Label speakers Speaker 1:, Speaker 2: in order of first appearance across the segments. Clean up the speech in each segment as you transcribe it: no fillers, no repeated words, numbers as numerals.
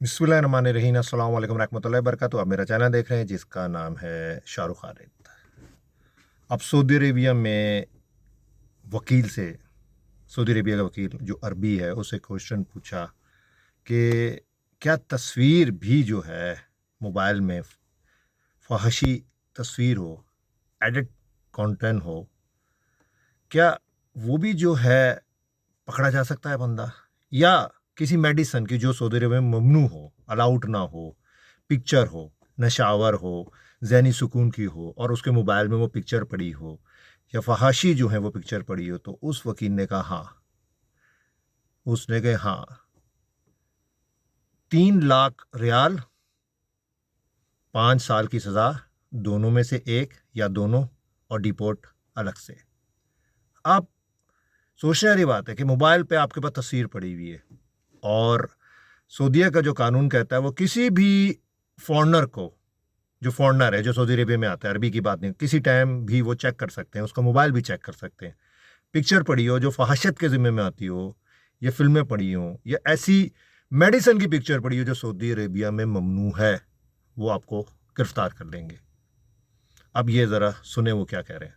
Speaker 1: बिस्मिल्लाहिर्रहमानिर्रहीम अस्सलाम वालेकुम रहमतुल्लाहि वबरकातुहू। आप मेरा चैनल देख रहे हैं जिसका नाम है शाहरुख खालिद। अब सऊदी अरेबिया में वकील से, सऊदी अरेबिया का वकील जो अरबी है उससे क्वेश्चन पूछा कि क्या तस्वीर भी जो है मोबाइल में फहशी तस्वीर हो, एडिट कंटेंट हो, क्या वो भी जो है पकड़ा जा सकता है बंदा, या किसी मेडिसिन की जो सऊदी अरब में ममनू हो, अलाउड ना हो, पिक्चर हो, नशावर हो, जहनी सुकून की हो और उसके मोबाइल में वो पिक्चर पड़ी हो या फहाशी जो है वो पिक्चर पड़ी हो, तो उस वकील ने कहा हाँ। उसने कहा हाँ, 3 लाख रियाल, 5 साल की सज़ा, दोनों में से एक या दोनों, और डिपोर्ट अलग से। अब सोचने वाली बात है कि मोबाइल पे आपके पास तस्वीर पड़ी हुई है और सऊदीया का जो कानून कहता है वो किसी भी फॉरनर को, जो फॉरनर है जो सऊदी अरेबिया में आता है, अरबी की बात नहीं, किसी टाइम भी वो चेक कर सकते हैं, उसका मोबाइल भी चेक कर सकते हैं। पिक्चर पड़ी हो जो फहाशत के ज़िम्मे में आती हो, या फिल्में पड़ी हों, या ऐसी मेडिसिन की पिक्चर पड़ी हो जो सऊदी अरेबिया में ममनू है, वो आपको गिरफ्तार कर लेंगे। अब ये ज़रा सुने वो क्या कह रहे हैं।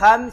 Speaker 2: 5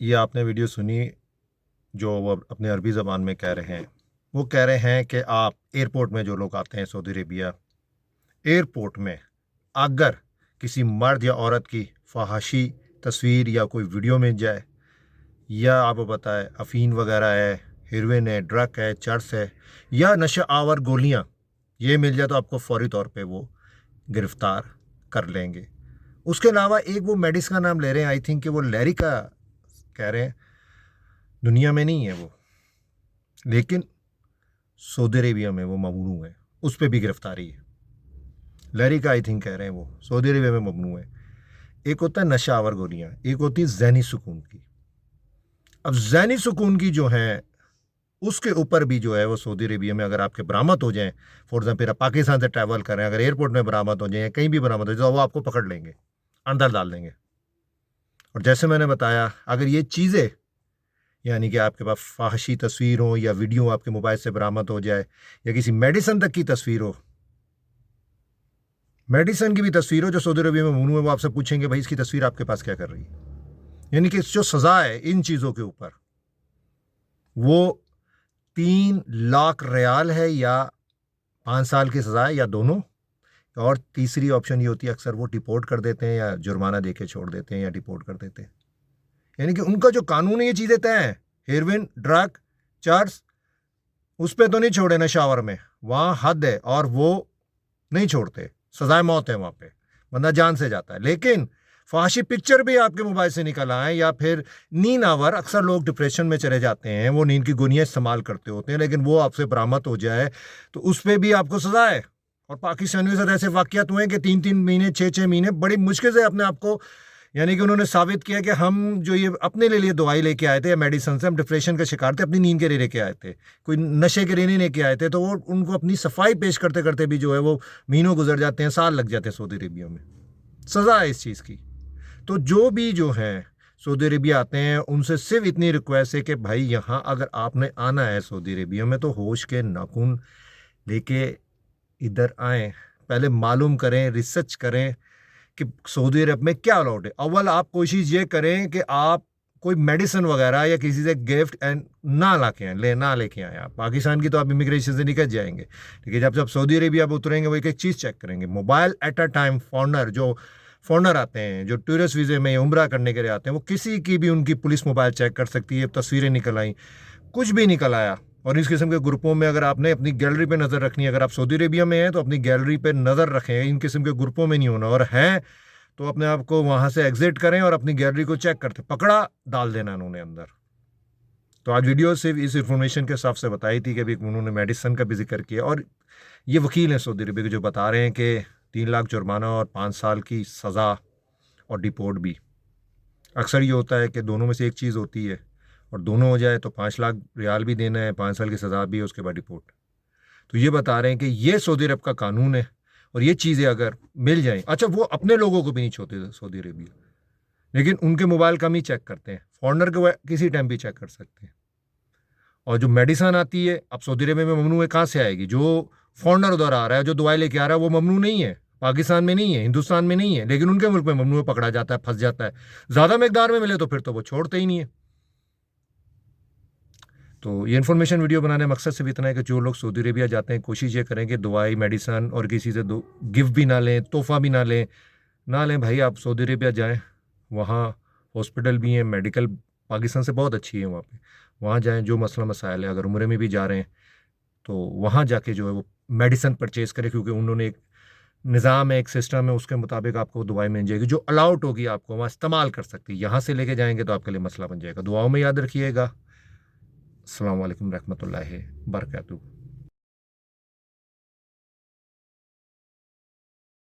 Speaker 1: ये आपने वीडियो सुनी जो वो अपने अरबी ज़बान में कह रहे हैं। वो कह रहे हैं कि आप एयरपोर्ट में जो लोग आते हैं सऊदी अरेबिया, एयरपोर्ट में अगर किसी मर्द या औरत की फहाशी तस्वीर या कोई वीडियो मिल जाए, या आपको पता है अफीन वगैरह है, हेरोइन है, ड्रग है, चर्स है, या नशा आवर गोलियां, ये मिल जाए तो आपको फौरी तौर पे वो गिरफ्तार कर लेंगे। उसके अलावा एक वो मेडिसिन का नाम ले रहे हैं, आई थिंक कि वो लैरिका कह रहे हैं, दुनिया में नहीं है वो, लेकिन सऊदी अरेबिया में वो ममनू है, उस पर भी गिरफ्तारी है। लैरिका आई थिंक कह रहे हैं वो सऊदी अरेबिया में ममनू है। एक होता है नशा आवर गोलियां, एक होती है जहनी सुकून की। अब जहनी सुकून की जो है उसके ऊपर भी जो है वो सऊदी अरेबिया में अगर आपके बरामद हो जाएं, फॉर एग्जाम्पल आप पाकिस्तान से ट्रैवल करें, अगर एयरपोर्ट में बरामद हो जाए या कहीं भी बरामद हो जाए, तो वो आपको पकड़ लेंगे, अंदर डाल देंगे। और जैसे मैंने बताया, अगर ये चीज़ें यानी कि आपके पास फाहशी तस्वीर हो या वीडियो आपके मोबाइल से बरामद हो जाए, या किसी मेडिसिन तक की तस्वीर हो, मेडिसिन की भी तस्वीर हो जो सऊदी अरबिया में ममनू है, वो आपसे पूछेंगे भाई इसकी तस्वीर आपके पास क्या कर रही है। यानी कि जो सज़ा है इन चीज़ों के ऊपर, वो 3 लाख रियाल है, या 5 साल की सज़ा है, या दोनों। और तीसरी ऑप्शन ये होती है, अक्सर वो डिपोर्ट कर देते हैं या जुर्माना दे के छोड़ देते हैं या डिपोर्ट कर देते हैं। यानी कि उनका जो कानून है ये चीज़ें तय हैं। हेरोइन, ड्रग, चर्स, उस पर तो नहीं छोड़े ना, शावर में वहाँ हद है और वो नहीं छोड़ते, सजाए मौत है वहाँ पे, बंदा जान से जाता है। लेकिन फाशी पिक्चर भी आपके मोबाइल से निकल आए, या फिर नींद आवर, अक्सर लोग डिप्रेशन में चले जाते हैं, वो नींद की गोलियां इस्तेमाल करते होते हैं, लेकिन वो आपसे बरामद हो जाए तो उस पर भी आपको सजा है। और पाकिस्तानियों के साथ ऐसे वाकयात हुए हैं कि 3-3 महीने, 6-6 महीने बड़ी मुश्किल से अपने आप को, यानी कि उन्होंने साबित किया कि हम जो ये अपने लिए दवाई लेके आए थे या मेडिसिन से, हम डिप्रेशन का शिकार थे, अपनी नींद के लिए लेके आए थे, कोई नशे के लिए नहीं लेके आए थे, तो वो उनको अपनी सफाई पेश करते करते भी जो है वो महीनों गुजर जाते हैं, साल लग जाते हैं सऊदी अरेबिया में। सज़ा है इस चीज़ की। तो जो भी जो है सऊदी अरेबिया आते हैं उनसे सिर्फ इतनी रिक्वेस्ट है कि भाई यहाँ अगर आपने आना है सऊदी अरेबिया में, तो होश के नाखून लेके इधर आएँ, पहले मालूम करें, रिसर्च करें कि सऊदी अरब में क्या अलाउड है। अव्वल आप कोशिश ये करें कि आप कोई मेडिसिन वगैरह या किसी से गिफ्ट एंड ना ला के आए, ना लेके आए। आप पाकिस्तान की तो आप इमिग्रेशन से निकल जाएंगे, लेकिन जब जब सऊदी अरेबिया में उतरेंगे वो एक एक चीज़ चेक करेंगे। Mobile at a time, foreigner जो फॉरनर आते हैं, जो टूरिस्ट वीज़े में उम्रा करने के लिए आते हैं, वो किसी की भी उनकी पुलिस मोबाइल चेक कर सकती है। तस्वीरें निकल आई, कुछ भी निकल आया, और इस किस्म के ग्रुपों में अगर आपने अपनी गैलरी पे नज़र रखनी है, अगर आप सऊदी अरेबिया में हैं तो अपनी गैलरी पे नज़र रखें, इन किस्म के ग्रुपों में नहीं होना, और हैं तो अपने आप को वहाँ से एग्जिट करें और अपनी गैलरी को चेक करते, पकड़ा डाल देना उन्होंने अंदर। तो आज वीडियो सिर्फ इस इन्फॉर्मेशन के हिसाब से बताई थी कि अभी उन्होंने मेडिसन का भी जिक्र किया, और ये वकील हैं सऊदी अरबिया के जो बता रहे हैं कि 3 लाख जुर्माना और 5 साल की सज़ा और डिपोर्ट भी। अक्सर ये होता है कि दोनों में से एक चीज़ होती है और दोनों हो जाए तो 5 लाख रियाल भी देना है, 5 साल की सज़ा भी है, उसके बाद डिपोर्ट। तो ये बता रहे हैं कि ये सऊदी अरब का कानून है और ये चीज़ें अगर मिल जाएं, अच्छा वो अपने लोगों को भी नहीं छोड़ते सऊदी अरबिया, लेकिन उनके मोबाइल कम ही चेक करते हैं, फॉरनर को किसी टाइम भी चेक कर सकते हैं। और जो मेडिसन आती है अब सऊदी अरबिया में ममनू है, कहाँ से आएगी? जो फॉरनर उधर आ रहा है, जो दवाई लेके आ रहा है, वो ममनू नहीं है, पाकिस्तान में नहीं है, हिंदुस्तान में नहीं है, लेकिन उनके मुल्क में ममनू पकड़ा जाता है, फंस जाता है। ज़्यादा मकदार में मिले तो फिर तो वो छोड़ते ही नहीं है। तो ये इन्फॉर्मेशन वीडियो बनाने मकसद सिर्फ इतना है कि जो लोग सऊदी अरबिया जाते हैं कोशिश ये करें कि दवाई मेडिसन और किसी से गिफ्ट भी ना लें, तोहफा भी ना लें भाई। आप सऊदी अरबिया जाएँ, वहाँ हॉस्पिटल भी हैं, मेडिकल पाकिस्तान से बहुत अच्छी है वहाँ पे, वहाँ जाएँ। जो मसला मसाइल है, अगर उम्रे में भी जा रहे हैं तो वहाँ जाके जो है वो मेडिसन परचेज़ करें, क्योंकि उन्होंने एक निज़ाम है, एक सिस्टम है, उसके मुताबिक आपको दवाई मिल जाएगी जो अलाउड होगी, आपको वहाँ इस्तेमाल कर सकती है। यहाँ से लेके जाएंगे तो आपके लिए मसला बन जाएगा। दुआओं में याद रखिएगा। अस्सलाम वालेकुम रहमतुल्लाहि बरकातहू।